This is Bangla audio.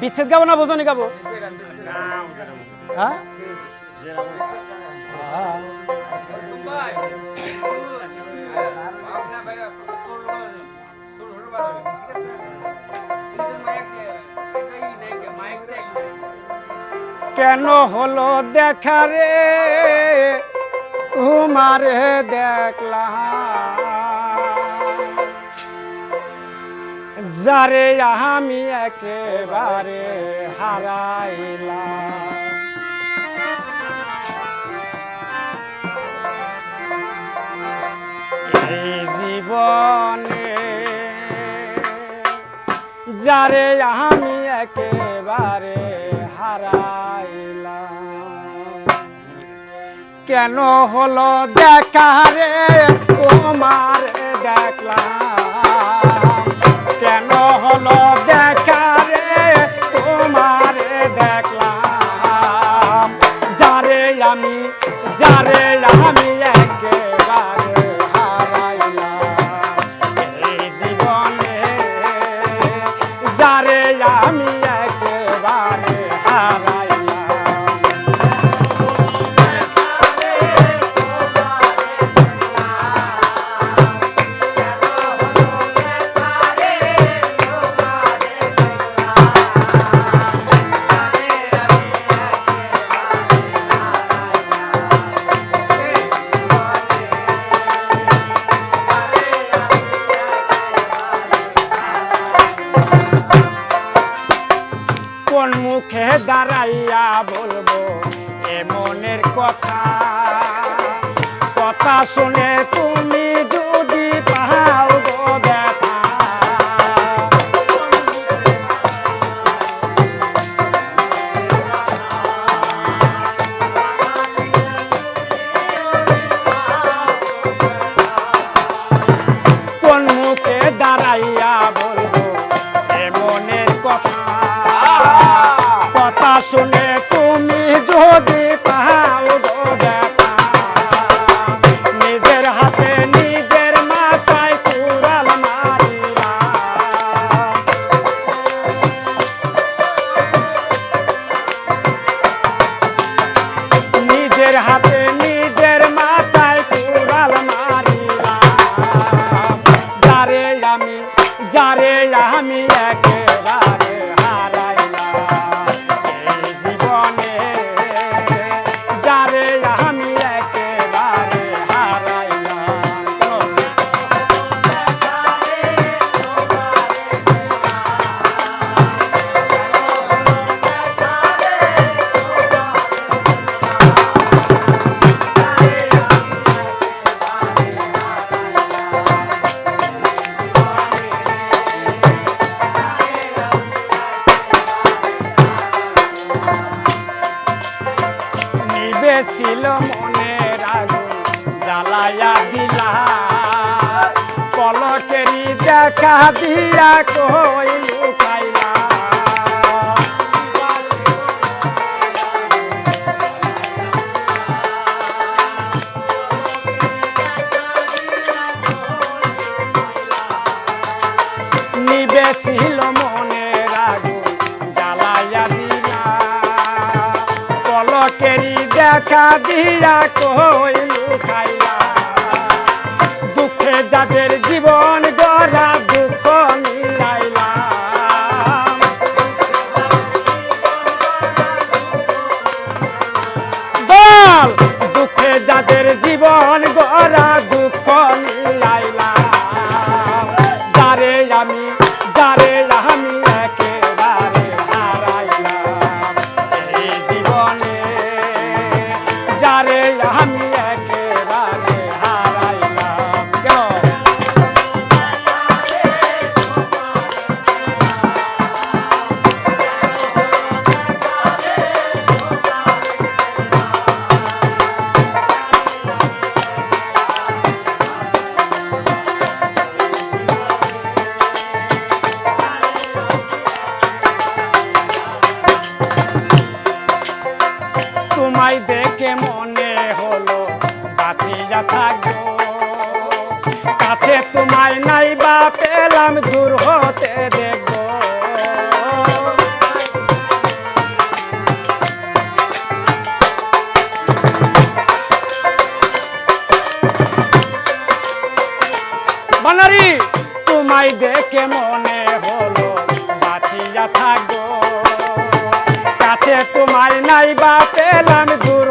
বিচ্ছেদ গাবো না বোঝনি গাবো? হ্যাঁ কেন হলো দেখা রে তোমারে দেখলাম, যারে আমি একেবারে হারাইলাম। এই জীবনে যারে আমি একেবারে হারাইলাম, কেন হলো দেখা রে তোমার দেখলাম, কেন হলো দেখা রে তোমার দেখলাম, যারে আমি একেবারে হারাইলাম। এই জীবনে যারে আমি একেবারে হারাইলাম। কোন মুখে দাঁড়াইয়া বলবো এ মনের কথা, কথা শুনে তুমি যদি পাও গো ব্যথা। কোন মুখে দাঁড়াইয়া বলবো এ মনের কথা, কথা শুনে তুমি যদি পাও গো ব্যথা। নিজের হাতে নিজের মাথায় কুড়াল মারিলা, নিজের হাতে নিজের মাথায় কুড়াল মারিলা। যারে আমি একেবারে হারাইলাম। এই জীবনে যারে আমি একেবারে হারাইলাম। ছিল মনের আগুন জ্বালায়া দিলা, পলকেরই দেখা দিয়া কই লুকাইলা। নিবেছিল মনের আগুন জ্বালায়া দিলা, পলকেরই দেখা দিয়া কই লুকাইলা। দুঃখে যাদের জীবন গড়া দুঃখ মিলাইলাম। বল দুঃখে যাদের জীবন গড়া দুঃখ মিলাইলাম। যারে আমি একেবারে হারাইলাম। এই জীবনে যারে আমি একেবারে হারাইলাম। তোমায় দেখে মনে হলো বাঁচিয়া থাকবো, কাছে তোমায় নাই বা পেলাম দূর হতে দেখবো। অনারি তোমায় দেখে মনে হলো বাঁচিয়া থাকবো, কাছে তোমায় নাই বা পেলাম দূর